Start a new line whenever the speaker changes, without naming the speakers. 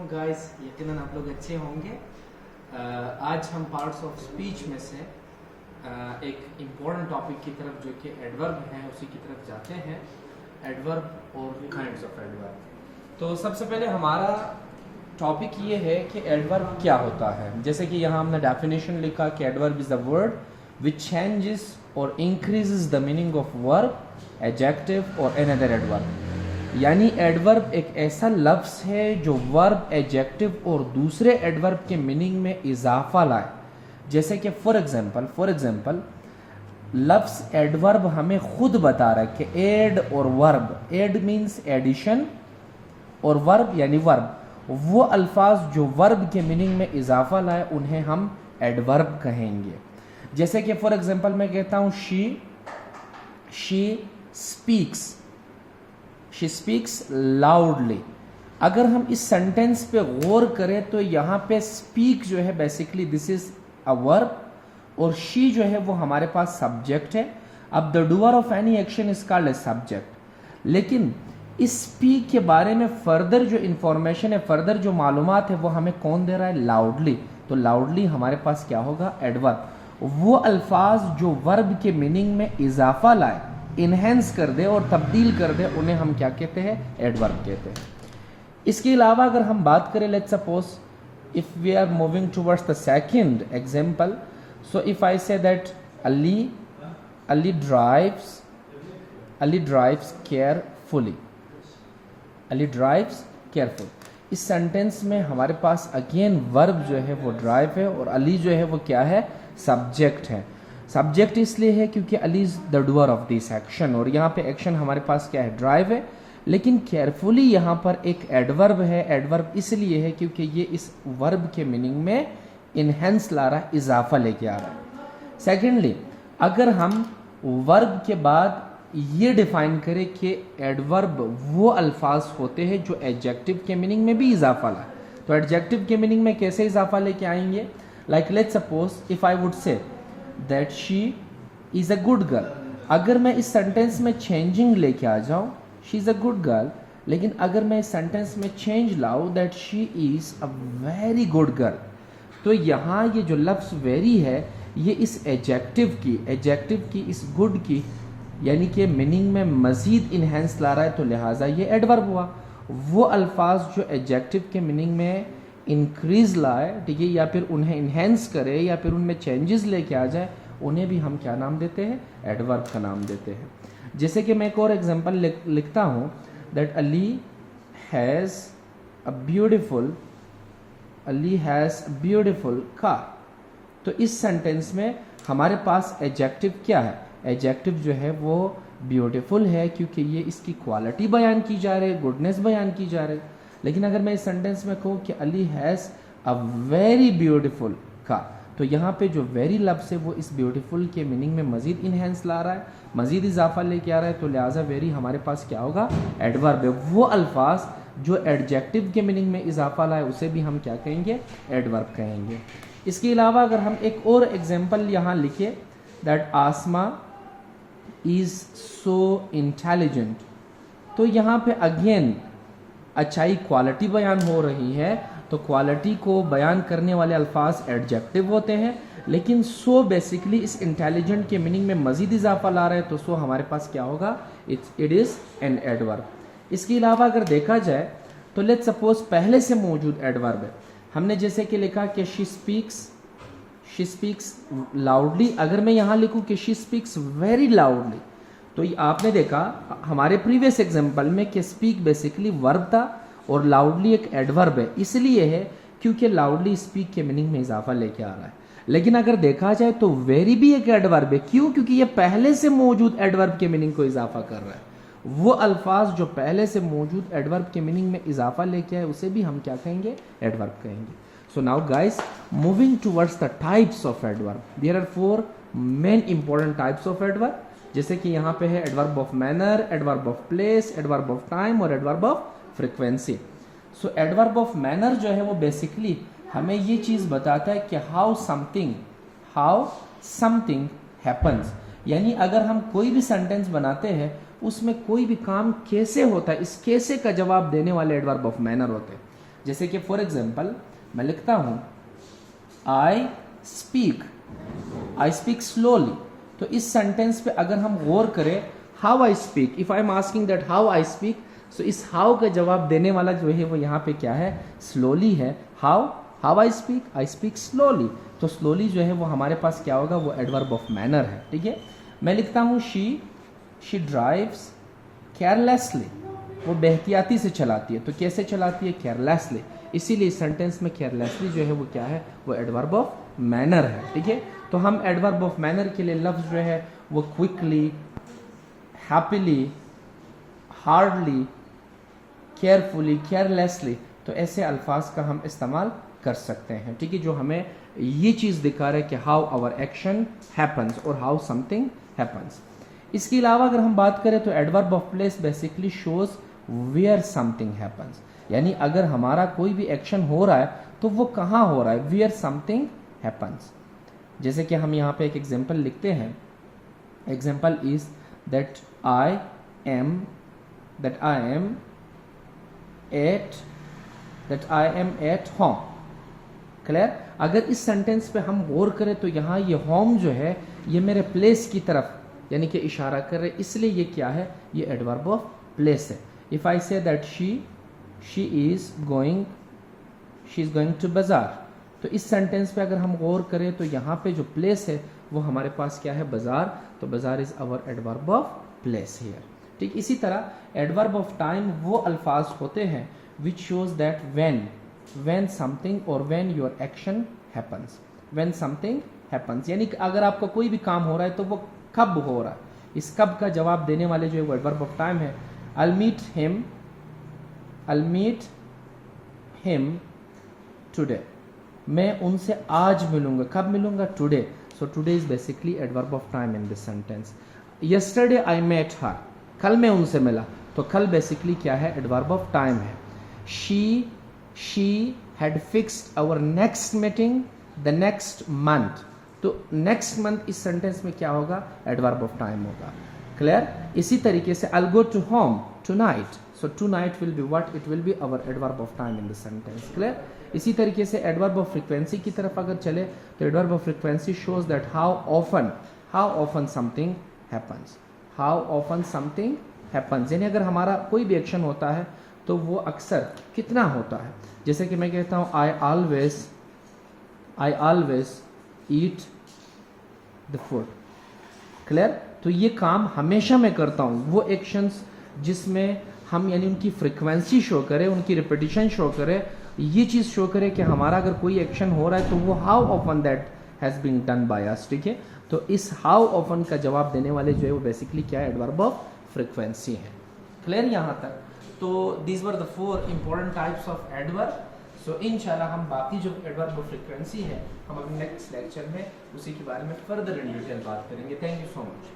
अलैकुम गाइस, यकीनन आप लोग अच्छे होंगे। आज हम पार्ट्स ऑफ स्पीच में से एक इम्पोर्टेंट टॉपिक की तरफ जो कि एडवर्ब है उसी की तरफ जाते हैं। एडवर्ब और काइंड्स ऑफ एडवर्ब। तो सबसे पहले हमारा टॉपिक ये है कि एडवर्ब क्या होता है। जैसे कि यहाँ हमने डेफिनेशन लिखा कि adverb is the word which changes और increases the meaning of verb, adjective और एनदर एडवर्ब। यानी एडवर्ब एक ऐसा लफ्ज़ है जो वर्ब, एडजेक्टिव और दूसरे एडवर्ब के मीनिंग में इजाफा लाए। जैसे कि फॉर एग्जांपल लफ्ज़ एडवर्ब हमें खुद बता रहा है कि एड और वर्ब, एड मीन्स एडिशन और वर्ब यानी वर्ब, वो अल्फाज जो वर्ब के मीनिंग में इजाफा लाए उन्हें हम एडवर्ब कहेंगे। जैसे कि फॉर एग्जांपल मैं कहता हूँ शी स्पीक्स लाउडली। अगर हम इस सेंटेंस पे गौर करें तो यहाँ पे स्पीक जो है basically this is a verb और शी जो है वो हमारे पास सब्जेक्ट है। अब the doer of any action is called a subject. लेकिन इस स्पीक के बारे में फर्दर जो इंफॉर्मेशन है, फर्दर जो मालूमात है वो हमें कौन दे रहा है? लाउडली। तो लाउडली हमारे पास क्या होगा? एडवर्ब। वो अल्फाज जो वर्ब के मीनिंग में इजाफा लाए, इनहेंस कर दे और तब्दील कर दे, उन्हें हम क्या कहते हैं? एडवर्ब कहते हैं। इसके अलावा अगर हम बात करें, let's suppose if we are moving towards the second example, so if I say that Ali drives carefully. Ali drives careful. इस सेंटेंस में हमारे पास अगेन वर्ब जो है वो ड्राइव है और अली जो है वो क्या है? सब्जेक्ट है। सब्जेक्ट इसलिए है क्योंकि Ali is the doer of this action और यहाँ पे एक्शन हमारे पास क्या है? ड्राइव है। लेकिन केयरफुली यहाँ पर एक एडवर्ब है। एडवर्ब इसलिए है क्योंकि ये इस वर्ब के मीनिंग में इनहेंस ला रहा है, इजाफा लेके आ रहा है। सेकेंडली, अगर हम वर्ब के बाद ये डिफाइन करें कि एडवर्ब वो अल्फाज होते हैं जो एडजेक्टिव के मीनिंग में भी इजाफा लाए, तो एडजेक्टिव के मीनिंग में कैसे इजाफा लेके आएंगे? Like let's suppose if I would say that she is a good girl. अगर मैं इस सेंटेंस में चेंजिंग लेके आ जाऊं, she is a good girl, लेकिन अगर मैं इस सेंटेंस में चेंज लाऊं that she is a very good girl, तो यहाँ ये जो लफ्ज़ वेरी है ये इस एडजेक्टिव की इस गुड की यानी कि मीनिंग में मजीद इन्हेंस ला रहा है, तो लिहाजा ये एडवर्ब हुआ। वो अल्फाज जो एडजेक्टिव के मीनिंग में इंक्रीज लाए, ठीक है, या फिर उन्हें इन्हेंस करे या फिर उनमें चेंजेस लेके आ जाए, उन्हें भी हम क्या नाम देते हैं? एडवर्ब का नाम देते हैं। जैसे कि मैं एक और एग्जांपल लिखता हूँ that Ali has a beautiful car. तो इस सेंटेंस में हमारे पास एडजेक्टिव क्या है? एडजेक्टिव जो है वो ब्यूटीफुल है क्योंकि ये इसकी क्वालिटी बयान की जा रही है, गुडनेस बयान की जा रही है। लेकिन अगर मैं इस सेंटेंस में कहूँ कि Ali has a very beautiful car, तो यहाँ पे जो वेरी लफ्ज़ है वो इस ब्यूटीफुल के मीनिंग में मज़ीद इन्हेंस ला रहा है, मज़ीद इजाफा लेके आ रहा है, तो लिहाजा वेरी हमारे पास क्या होगा? एडवर्ब है। वो अल्फाज जो एडजेक्टिव के मीनिंग में इजाफा लाए उसे भी हम क्या कहेंगे? एडवर्ब कहेंगे। इसके अलावा अगर हम एक और एग्जाम्पल यहाँ लिखे that Asma is so intelligent, तो यहाँ पे अगेन अच्छाई क्वालिटी बयान हो रही है, तो क्वालिटी को बयान करने वाले अल्फाज एडजेक्टिव होते हैं, लेकिन सो बेसिकली इस इंटेलिजेंट के मीनिंग में मजीद इजाफा ला रहे हैं, तो सो हमारे पास क्या होगा? It is an adverb. इसके अलावा अगर देखा जाए तो लेट्स सपोज पहले से मौजूद एडवर्ब है। हमने जैसे कि लिखा कि शी स्पीक्स लाउडली। अगर मैं यहाँ लिखूँ कि शी स्पीक्स वेरी लाउडली, तो आपने देखा हमारे प्रीवियस एग्जांपल में कि स्पीक बेसिकली वर्ब था और लाउडली एक एडवर्ब है। इसलिए है क्योंकि लाउडली स्पीक के मीनिंग में इजाफा लेके आ रहा है। लेकिन अगर देखा जाए तो वेरी भी एक एडवर्ब है। क्यों? क्योंकि ये पहले से मौजूद एडवर्ब के मीनिंग को इजाफा कर रहा है। वो अल्फाज जो पहले से मौजूद एडवर्ब के मीनिंग में इजाफा लेके आए उसे भी हम क्या कहेंगे? एडवर्ब कहेंगे। So now guys, moving towards the types of adverb, there are 4 main important types of adverb, जैसे कि यहाँ पे है adverb of manner, adverb of place, adverb of time और adverb of frequency. So adverb of manner जो है वो basically हमें ये चीज़ बताता है कि how something happens, यानी अगर हम कोई भी सेंटेंस बनाते हैं उसमें कोई भी काम कैसे होता है, इस कैसे का जवाब देने वाले एडवर्ब ऑफ मैनर होते हैं। जैसे कि फॉर एग्जांपल मैं लिखता हूँ आई स्पीक स्लोली, तो इस सेंटेंस पे अगर हम गौर करें how I speak, if I am asking that how I speak, so इस हाउ का जवाब देने वाला जो है वो यहाँ पे क्या है, स्लोली है। हाउ आई स्पीक स्लोली, तो स्लोली जो है वो हमारे पास क्या होगा, वो एडवर्ब ऑफ मैनर है। ठीक है, मैं लिखता हूँ शी ड्राइव्स केयरलेसली, वो बेहतियाती से चलाती है, तो कैसे चलाती है, केयरलेसली, इसीलिए इस सेंटेंस में केयरलेसली जो है वो क्या है, वो एडवर्ब ऑफ मैनर है। ठीक है, तो हम एडवर्ब ऑफ मैनर के लिए लफ्ज जो है वो quickly, happily, hardly, carefully, carelessly, तो ऐसे अल्फाज का हम इस्तेमाल कर सकते हैं। ठीक है, जो हमें ये चीज़ दिखा रहा है कि हाउ आवर एक्शन हैपन्स और हाउ समथिंग हैपन्स। इसके अलावा अगर हम बात करें तो adverb of place basically shows where something happens, यानी अगर हमारा कोई भी एक्शन हो रहा है तो वो कहाँ हो रहा है, वेयर समथिंग हैपन्स। जैसे कि हम यहाँ पे एक एग्जाम्पल लिखते हैं, example is that I am at home. Clear, अगर इस सेंटेंस पे हम गौर करें तो यहाँ ये होम जो है ये मेरे प्लेस की तरफ यानी कि इशारा कर रहे, इसलिए ये क्या है, ये एडवर्ब ऑफ प्लेस है। If I say that she is going to bazaar, तो इस सेंटेंस पे अगर हम गौर करें तो यहाँ पे जो प्लेस है वो हमारे पास क्या है, बाजार, तो बाजार is our adverb of place here. ठीक, इसी तरह एडवर्ब ऑफ टाइम वो अल्फाज होते हैं which shows that when something और when your action happens, when something happens, यानी कि अगर आपका कोई भी काम हो रहा है तो वो कब हो रहा है, इस कब का जवाब देने वाले जो है वो एडवर्ब ऑफ टाइम है। I'll meet him today, मैं उनसे आज मिलूंगा, कब मिलूंगा, today, so today is basically adverb of time in this sentence. Yesterday I met her, कल मैं उनसे मिला, तो कल बेसिकली क्या है, एडवर्ब ऑफ टाइम है। She had fixed our next meeting the next month, तो नेक्स्ट मंथ इस सेंटेंस में क्या होगा, एडवर्ब ऑफ टाइम होगा। क्लियर, इसी तरीके से I'll go to home tonight, so tonight will be what, it will be our adverb of time in the sentence। Clear, इसी तरीके से एडवर्ब ऑफ फ्रीक्वेंसी की तरफ अगर चले तो adverb of frequency shows that how often something happens, यानी अगर हमारा कोई भी एक्शन होता है तो वो अक्सर कितना होता है। जैसे कि मैं कहता हूँ I always eat the food. Clear, तो ये काम हमेशा मैं करता हूँ, वो एक्शंस जिसमें हम यानी उनकी फ्रीक्वेंसी शो करें, उनकी रिपीटिशन शो करें, ये चीज़ शो करे कि हमारा अगर कोई एक्शन हो रहा है तो वो how often that has been done by us. ठीक है, तो इस हाउ ऑफन का जवाब देने वाले जो है वो बेसिकली क्या है, एडवर्ब ऑफ फ्रीक्वेंसी है। क्लियर यहाँ तक, तो these were the 4 important types of adverb. So इंशाल्लाह हम बाकी जो एडवर्ब ऑफ फ्रीक्वेंसी है हम अपने नेक्स्ट लेक्चर में उसी के बारे में फर्दर इन डिटेल बात करेंगे। Thank you so much.